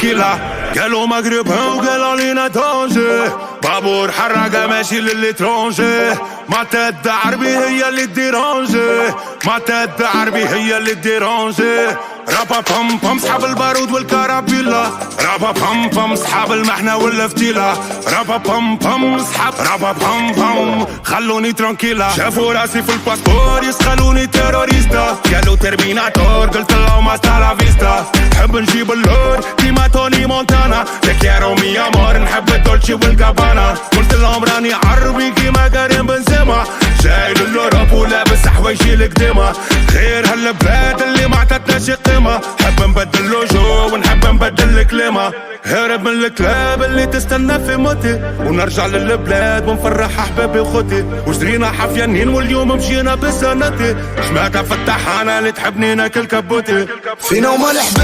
ترانكيلا. قالوا مغربها وقالوا لينا دونجي، بابور حرقة ماشي للترونجي. ما تد عربي هي اللي ديرونجي، ما تد عربي هي اللي ديرونجي. رابا بام بام صحاب البارود والكرابيلا، رابا بام بام صحاب المحنة والفتيلة. رابا بام بام صحاب رابا بام بام خلوني ترانكيلا. شافوا راسي في الباسبور يسخلوني تيروريستا، قالوا ترميناتور قلت لهم هاستا لا فيستا. نحب نجيب اللور كيما توني مونتانا، تكيرو مي امور نحب الدولتشي والكابانا. قلت لهم راني عربي كيما كريم بنزيما، جاي للأوروب ولابس حوايجي القديمة. غير هالبلاد اللي ما عطتناش قيمة، نحب نبدل لوجو ونحب نبدل الكليمة. هرب من الكلاب اللي تستنى في موتي، ونرجع للبلاد ونفرح احبابي وخوتي. وشرينا حفيانين واليوم مشينا بسنتي، حماكة فتحانة اللي تحبني ناكل كبوتي. فينا وما